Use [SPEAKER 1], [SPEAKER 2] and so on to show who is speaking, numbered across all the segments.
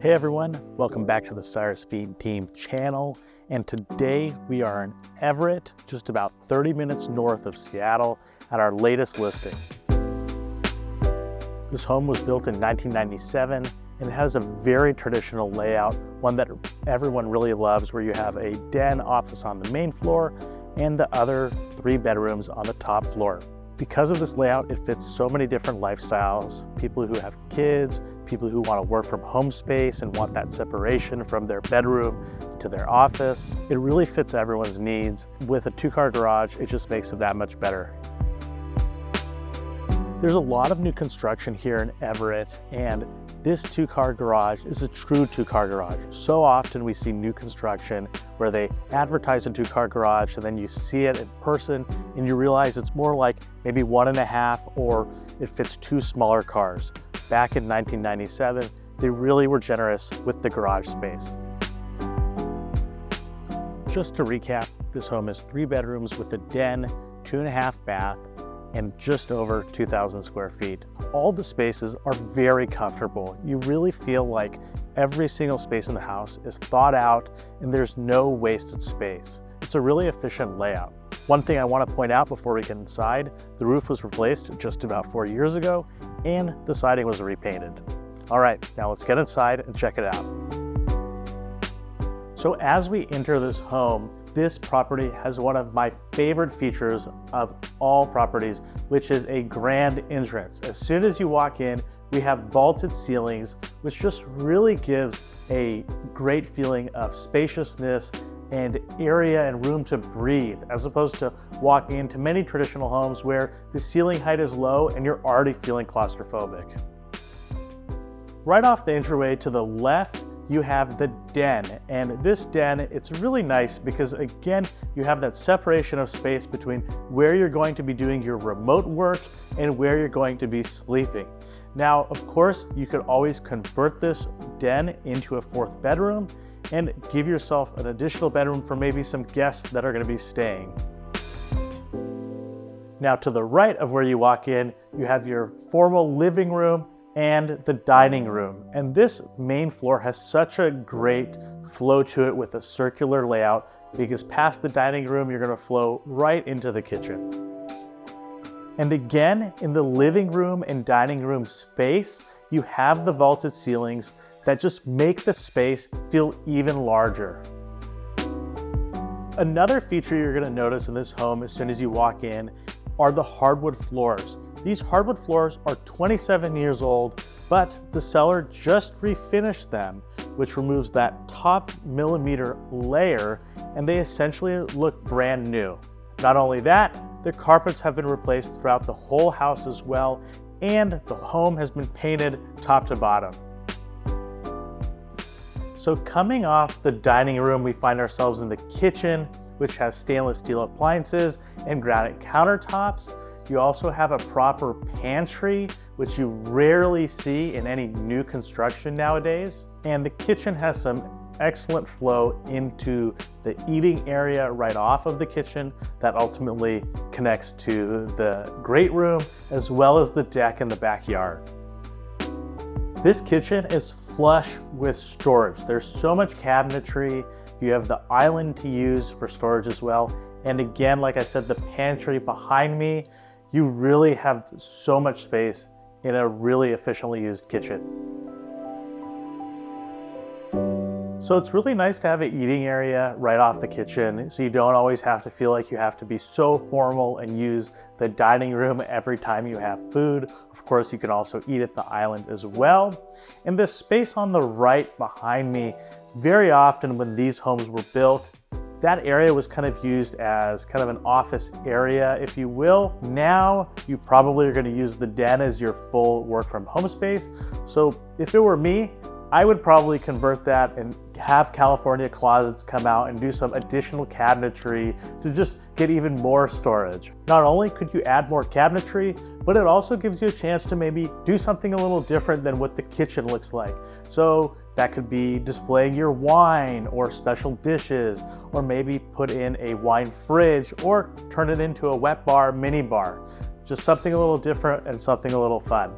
[SPEAKER 1] Hey everyone, welcome back to the Cyrus Fiene Team channel. And today we are in Everett, just about 30 minutes north of Seattle at our latest listing. This home was built in 1997 and it has a very traditional layout, one that everyone really loves, where you have a den office on the main floor and the other 3 bedrooms on the top floor. Because of this layout, it fits so many different lifestyles, people who have kids, people who want to work from home space and want that separation from their bedroom to their office. It really fits everyone's needs. With a 2-car garage, it just makes it that much better. There's a lot of new construction here in Everett, and this 2-car garage is a true 2-car garage. So often we see new construction where they advertise a 2-car garage and then you see it in person and you realize it's more like maybe 1.5, or it fits 2 smaller cars. Back in 1997, they really were generous with the garage space. Just to recap, this home is 3 bedrooms with a den, 2.5 bath, and just over 2,000 square feet. All the spaces are very comfortable. You really feel like every single space in the house is thought out and there's no wasted space. It's a really efficient layout. One thing I want to point out before we get inside, the roof was replaced just about 4 years ago and the siding was repainted. All right, now let's get inside and check it out. So as we enter this home, this property has one of my favorite features of all properties, which is a grand entrance. As soon as you walk in, we have vaulted ceilings, which just really gives a great feeling of spaciousness and area and room to breathe, as opposed to walking into many traditional homes where the ceiling height is low and you're already feeling claustrophobic. Right off the entryway to the left, you have the den, and this den, it's really nice because again, you have that separation of space between where you're going to be doing your remote work and where you're going to be sleeping. Now, of course, you could always convert this den into a 4th bedroom and give yourself an additional bedroom for maybe some guests that are going to be staying. Now, to the right of where you walk in, you have your formal living room and the dining room. And this main floor has such a great flow to it with a circular layout, because past the dining room, you're gonna flow right into the kitchen. And again, in the living room and dining room space, you have the vaulted ceilings that just make the space feel even larger. Another feature you're gonna notice in this home as soon as you walk in are the hardwood floors. These hardwood floors are 27 years old, but the seller just refinished them, which removes that top millimeter layer, and they essentially look brand new. Not only that, the carpets have been replaced throughout the whole house as well, and the home has been painted top to bottom. So coming off the dining room, we find ourselves in the kitchen, which has stainless steel appliances and granite countertops. You also have a proper pantry, which you rarely see in any new construction nowadays. And the kitchen has some excellent flow into the eating area right off of the kitchen that ultimately connects to the great room as well as the deck in the backyard. This kitchen is flush with storage. There's so much cabinetry. You have the island to use for storage as well. And again, like I said, the pantry behind me, you really have so much space in a really efficiently used kitchen. So it's really nice to have an eating area right off the kitchen, so you don't always have to feel like you have to be so formal and use the dining room every time you have food. Of course, you can also eat at the island as well. And this space on the right behind me, very often when these homes were built, that area was kind of used as kind of an office area, if you will. Now, you probably are gonna use the den as your full work from home space. So if it were me, I would probably convert that and have California closets come out and do some additional cabinetry to just get even more storage. Not only could you add more cabinetry, but it also gives you a chance to maybe do something a little different than what the kitchen looks like. So that could be displaying your wine or special dishes, or maybe put in a wine fridge or turn it into a wet bar, mini bar. Just something a little different and something a little fun.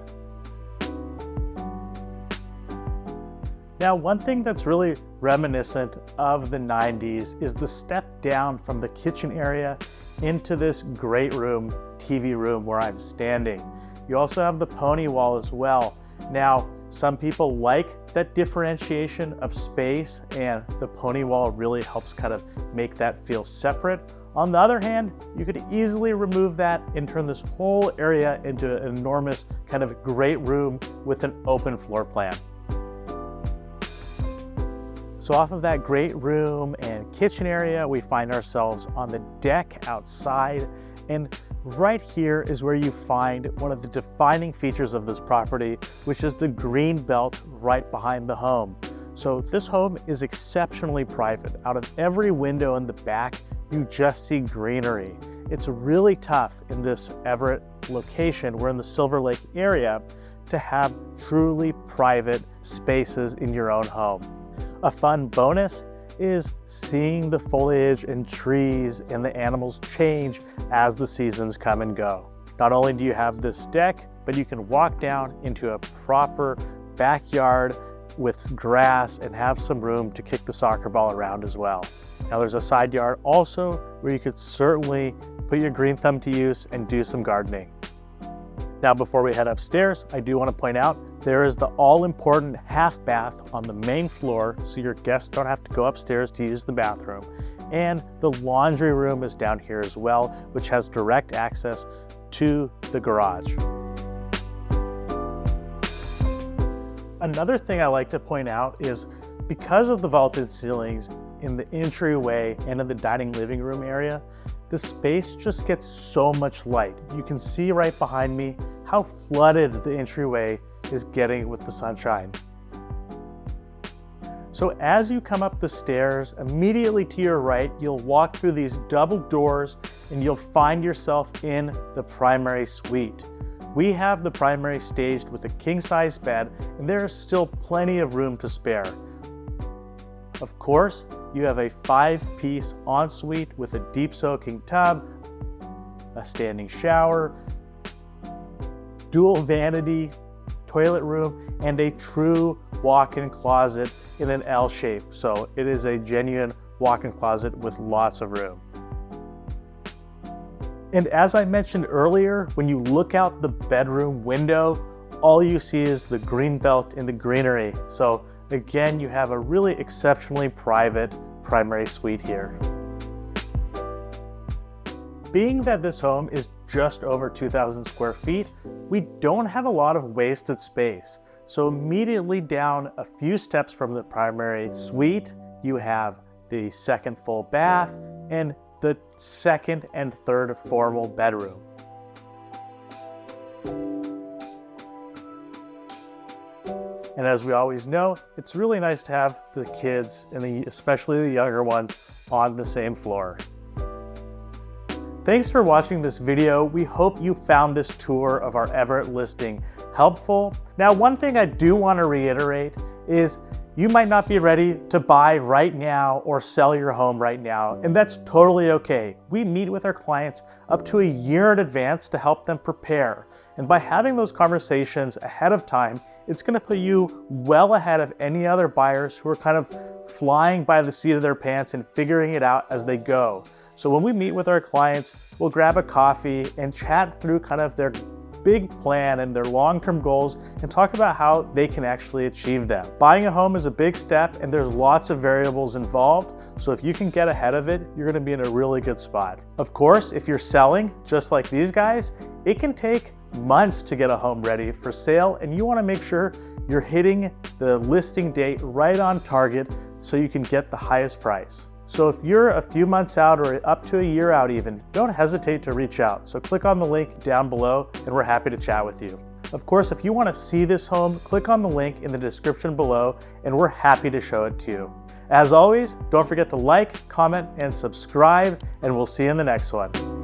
[SPEAKER 1] Now, one thing that's really reminiscent of the 90s is the step down from the kitchen area into this great room, TV room where I'm standing. You also have the pony wall as well. Now, some people like that differentiation of space, and the pony wall really helps kind of make that feel separate. On the other hand, you could easily remove that and turn this whole area into an enormous kind of great room with an open floor plan. So off of that great room and kitchen area, we find ourselves on the deck outside, and right here is where you find one of the defining features of this property, which is the green belt right behind the home. So this home is exceptionally private. Out of every window in the back, you just see greenery. It's really tough in this Everett location, we're in the Silver Lake area, to have truly private spaces in your own home. A fun bonus is seeing the foliage and trees and the animals change as the seasons come and go. Not only do you have this deck, but you can walk down into a proper backyard with grass and have some room to kick the soccer ball around as well. Now there's a side yard also where you could certainly put your green thumb to use and do some gardening. Now before we head upstairs, I do want to point out there is the all-important half bath on the main floor, so your guests don't have to go upstairs to use the bathroom. And the laundry room is down here as well, which has direct access to the garage. Another thing I like to point out is because of the vaulted ceilings in the entryway and in the dining living room area, the space just gets so much light. You can see right behind me how flooded the entryway is getting with the sunshine. So as you come up the stairs, immediately to your right, you'll walk through these double doors and you'll find yourself in the primary suite. We have the primary staged with a king-size bed, and there is still plenty of room to spare. Of course, you have a 5-piece ensuite with a deep soaking tub, a standing shower, dual vanity, toilet room, and a true walk-in closet in an L shape. So it is a genuine walk-in closet with lots of room. And as I mentioned earlier, when you look out the bedroom window, all you see is the green belt and the greenery. So again, you have a really exceptionally private primary suite here. Being that this home is just over 2,000 square feet, we don't have a lot of wasted space. So immediately down a few steps from the primary suite, you have the second full bath and the second and third formal bedroom. And as we always know, it's really nice to have the kids, and especially the younger ones, on the same floor. Thanks for watching this video. We hope you found this tour of our Everett listing helpful. Now, one thing I do want to reiterate is you might not be ready to buy right now or sell your home right now, and that's totally okay. We meet with our clients up to a year in advance to help them prepare. And by having those conversations ahead of time, it's going to put you well ahead of any other buyers who are kind of flying by the seat of their pants and figuring it out as they go. So when we meet with our clients, we'll grab a coffee and chat through kind of their big plan and their long-term goals and talk about how they can actually achieve them. Buying a home is a big step and there's lots of variables involved. So if you can get ahead of it, you're gonna be in a really good spot. Of course, if you're selling, just like these guys, it can take months to get a home ready for sale, and you wanna make sure you're hitting the listing date right on target so you can get the highest price. So if you're a few months out or up to a year out even, don't hesitate to reach out. So click on the link down below and we're happy to chat with you. Of course, if you want to see this home, click on the link in the description below and we're happy to show it to you. As always, don't forget to like, comment, and subscribe, and we'll see you in the next one.